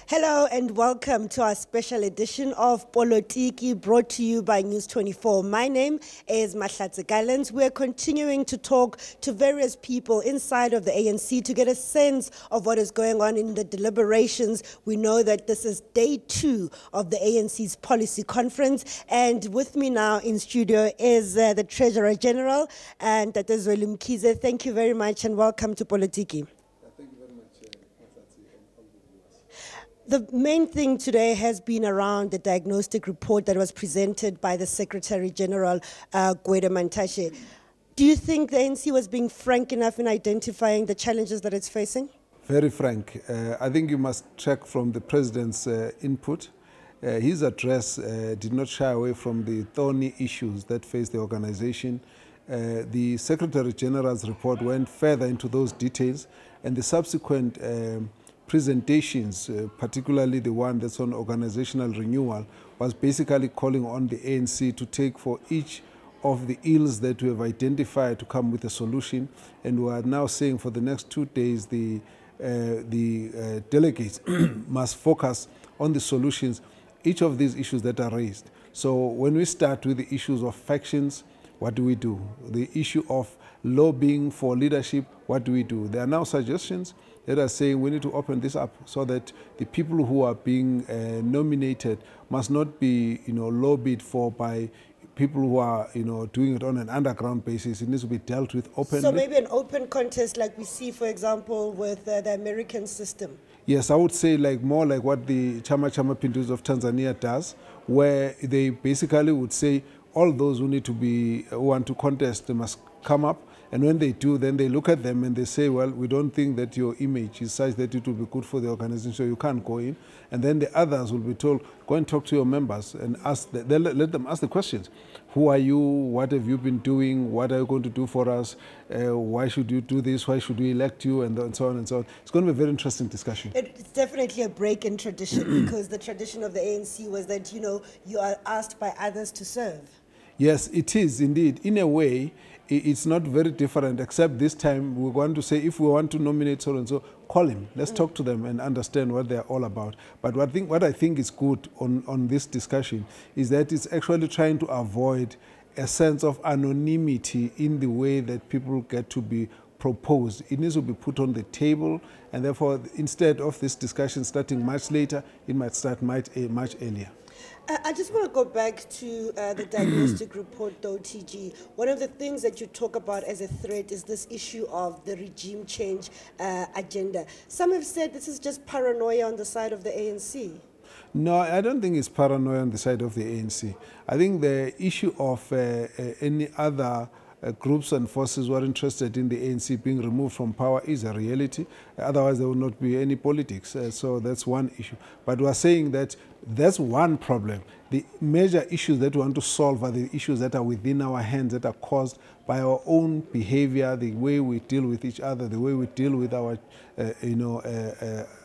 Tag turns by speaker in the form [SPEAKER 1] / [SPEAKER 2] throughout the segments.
[SPEAKER 1] Hello and welcome to our special edition of Polotiki, brought to you by News 24. My name is Mahlatse Gallens. We're continuing to talk to various people inside of the ANC to get a sense of what is going on in the deliberations. We know that this is day 2 of the ANC's Policy Conference, and with me now in studio is the Treasurer General, and that is Zweli Mkhize. Thank you very much and welcome to Polotiki. The main thing today has been around the diagnostic report that was presented by the Secretary General, Zweli Mkhize. Do you think the ANC was being frank enough in identifying the challenges that it's facing?
[SPEAKER 2] Very frank. I think you must check from the President's input. His address did not shy away from the thorny issues that face the organization. The Secretary General's report went further into those details, and the subsequent presentations, particularly the one that's on organizational renewal, was basically calling on the ANC to take for each of the ills that we have identified to come with a solution. And we are now saying for the next 2 days the delegates must focus on the solutions, each of these issues that are raised. So when we start with the issues of factions, what do we do? The issue of lobbying for leadership, what do we do? There are now suggestions that are saying we need to open this up so that the people who are being nominated must not be, lobbied for by people who are, doing it on an underground basis. It needs to be dealt with openly.
[SPEAKER 1] So maybe an open contest like we see, for example, with the American system.
[SPEAKER 2] Yes, I would say more like what the Chama Pinduzi of Tanzania does, where they basically would say all those who want to contest, they must come up. And when they do, then they look at them and they say, well, we don't think that your image is such that it will be good for the organization, so you can't go in. And then the others will be told, go and talk to your members and let them ask the questions. Who are you? What have you been doing? What are you going to do for us? Why should you do this? Why should we elect you? And so on and so on. It's going to be a very interesting discussion.
[SPEAKER 1] It's definitely a break in tradition because the tradition of the ANC was that, you are asked by others to serve.
[SPEAKER 2] Yes, it is indeed. In a way, it's not very different, except this time we're going to say if we want to nominate so and so, call him. Let's talk to them and understand what they're all about. But what I think is good on this discussion is that it's actually trying to avoid a sense of anonymity in the way that people get to be proposed. It needs to be put on the table, and therefore, instead of this discussion starting much later, it might start much earlier.
[SPEAKER 1] I just want to go back to the diagnostic report, though, TG. One of the things that you talk about as a threat is this issue of the regime change agenda. Some have said this is just paranoia on the side of the ANC.
[SPEAKER 2] No, I don't think it's paranoia on the side of the ANC. I think the issue of any other groups and forces who are interested in the ANC being removed from power is a reality. Otherwise, there will not be any politics. So that's one issue. But we are saying that that's one problem. The major issues that we want to solve are the issues that are within our hands, that are caused by our own behavior, the way we deal with each other, the way we deal with our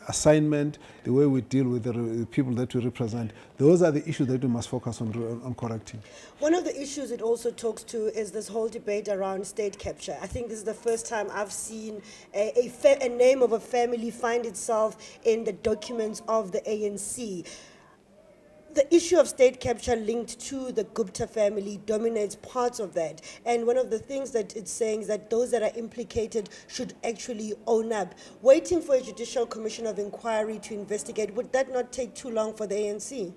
[SPEAKER 2] assignment, the way we deal with the people that we represent. Those are the issues that we must focus on correcting.
[SPEAKER 1] One of the issues it also talks to is this whole debate around state capture. I think this is the first time I've seen a name of a family find itself in the documents of the ANC. The issue of state capture linked to the Gupta family dominates parts of that. And one of the things that it's saying is that those that are implicated should actually own up. Waiting for a judicial commission of inquiry to investigate, would that not take too long for the ANC?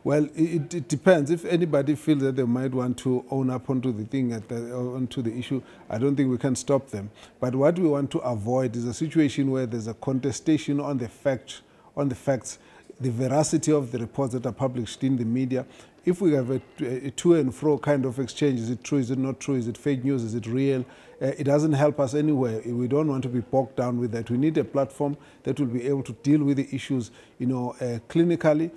[SPEAKER 2] Well, it depends. If anybody feels that they might want to own up onto the thing, onto the issue, I don't think we can stop them. But what we want to avoid is a situation where there's a contestation on the facts, the veracity of the reports that are published in the media. If we have a to and fro kind of exchange, is it true, is it not true, is it fake news, is it real, it doesn't help us anywhere. We don't want to be bogged down with that. We need a platform that will be able to deal with the issues, clinically,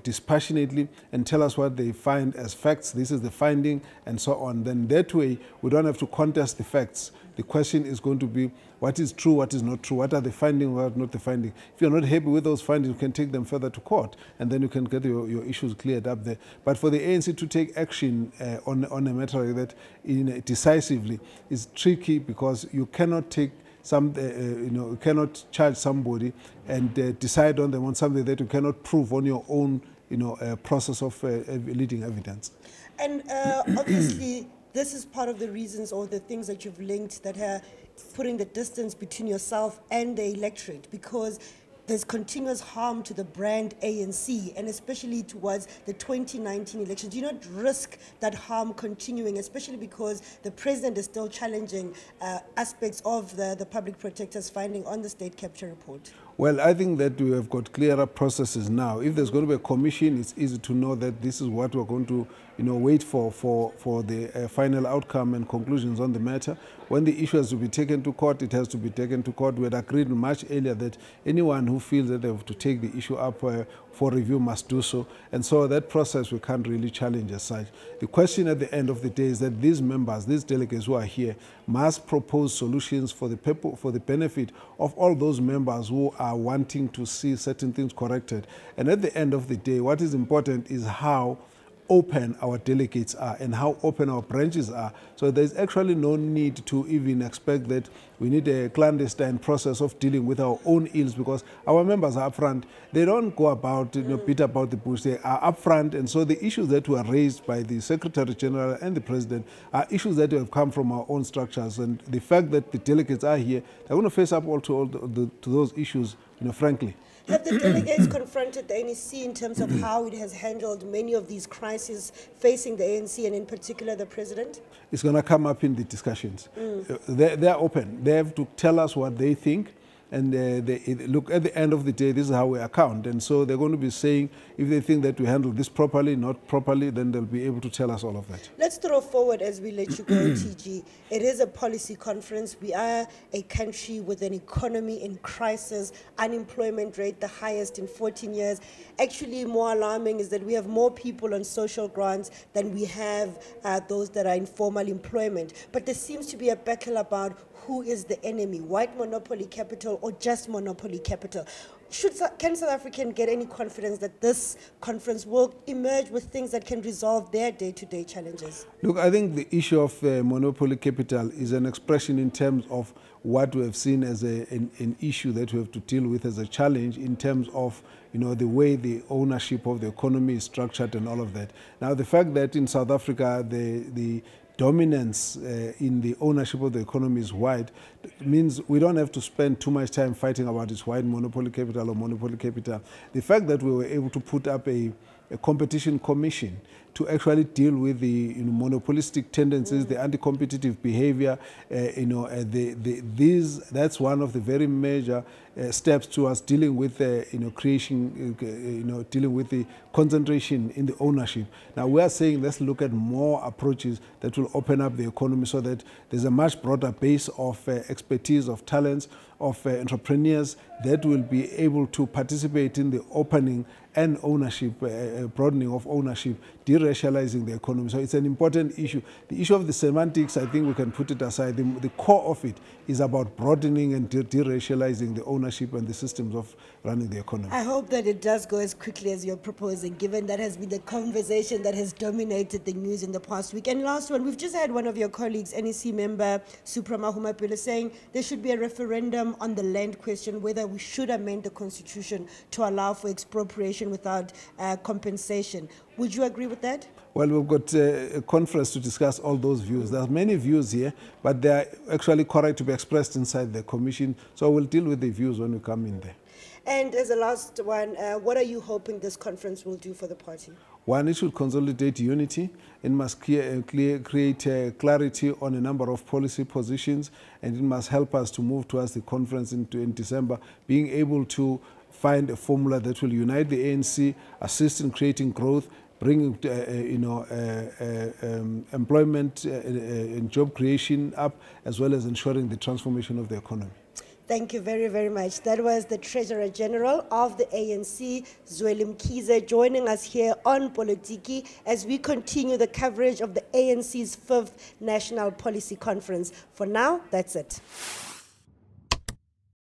[SPEAKER 2] dispassionately, and tell us what they find as facts. This is the finding, and so on. Then that way, we don't have to contest the facts. The question is going to be what is true, what is not true, what are the findings, what are not the findings. If you're not happy with those findings, you can take them further to court, and then you can get your issues cleared up there. But for the ANC to take action on a matter like that decisively is tricky, because you cannot take you cannot charge somebody and decide on them on something that you cannot prove on your own, process of leading evidence.
[SPEAKER 1] And obviously, this is part of the reasons or the things that you've linked that are putting the distance between yourself and the electorate, because there's continuous harm to the brand ANC, and especially towards the 2019 elections. Do you not risk that harm continuing, especially because the president is still challenging aspects of the public protector's finding on the state capture report?
[SPEAKER 2] Well, I think that we have got clearer processes now. If there's going to be a commission, it's easy to know that this is what we're going to, wait for the final outcome and conclusions on the matter. When the issue has to be taken to court, it has to be taken to court. We had agreed much earlier that anyone who feels that they have to take the issue up for review must do so. And so that process we can't really challenge as such. The question at the end of the day is that these members, these delegates who are here, must propose solutions for the people, for the benefit of all those members who are wanting to see certain things corrected. And at the end of the day, what is important is how open our delegates are and how open our branches are. So there's actually no need to even expect that we need a clandestine process of dealing with our own ills, because our members are upfront. They don't go about, beat about the bush. They are upfront, and so the issues that were raised by the Secretary General and the President are issues that have come from our own structures. And the fact that the delegates are here, they're going to face up to those issues, frankly.
[SPEAKER 1] Have the delegates confronted the ANC in terms of how it has handled many of these crises facing the ANC and in particular the president?
[SPEAKER 2] It's going to come up in the discussions. They're open. They have to tell us what they think. And look, at the end of the day, this is how we account. And so they're going to be saying, if they think that we handle this properly, not properly, then they'll be able to tell us all of that.
[SPEAKER 1] Let's throw forward as we let you go, TG. It is a policy conference. We are a country with an economy in crisis, unemployment rate the highest in 14 years. Actually, more alarming is that we have more people on social grants than we have those that are in formal employment. But there seems to be a battle about who is the enemy, white monopoly capital or just monopoly capital. Can South African get any confidence that this conference will emerge with things that can resolve their day-to-day challenges?
[SPEAKER 2] Look, I think the issue of monopoly capital is an expression in terms of what we have seen as an issue that we have to deal with as a challenge in terms of the way the ownership of the economy is structured and all of that. Now, the fact that in South Africa the dominance in the ownership of the economy is wide means we don't have to spend too much time fighting about its wide monopoly capital or monopoly capital. The fact that we were able to put up a competition commission to actually deal with the monopolistic tendencies, the anti-competitive behavior, that's one of the very major steps towards dealing with dealing with the concentration in the ownership. Now we are saying let's look at more approaches that will open up the economy so that there's a much broader base of expertise, of talents, of entrepreneurs that will be able to participate in the opening and ownership, broadening of ownership, deracializing the economy. So it's an important issue. The issue of the semantics, I think we can put it aside. The core of it is about broadening and deracializing the ownership and the systems of running the economy.
[SPEAKER 1] I hope that it does go as quickly as you're proposing, given that has been the conversation that has dominated the news in the past week. And last one, we've just had one of your colleagues, NEC member Supra Mahumapelo, saying there should be a referendum on the land question, whether we should amend the constitution to allow for expropriation without compensation. Would you agree with that?
[SPEAKER 2] Well, we've got a conference to discuss all those views. There are many views here, but they are actually correct to be expressed inside the commission. So we'll deal with the views when we come in there.
[SPEAKER 1] And as a last one, what are you hoping this conference will do for the party?
[SPEAKER 2] One, it should consolidate unity and must create clarity on a number of policy positions, and it must help us to move towards the conference in December, being able to find a formula that will unite the ANC, assist in creating growth, bringing employment and job creation up, as well as ensuring the transformation of the economy.
[SPEAKER 1] Thank you very, very much. That was the Treasurer General of the ANC, Zweli Mkhize, joining us here on Politiki as we continue the coverage of the ANC's 5th National Policy Conference. For now, that's it.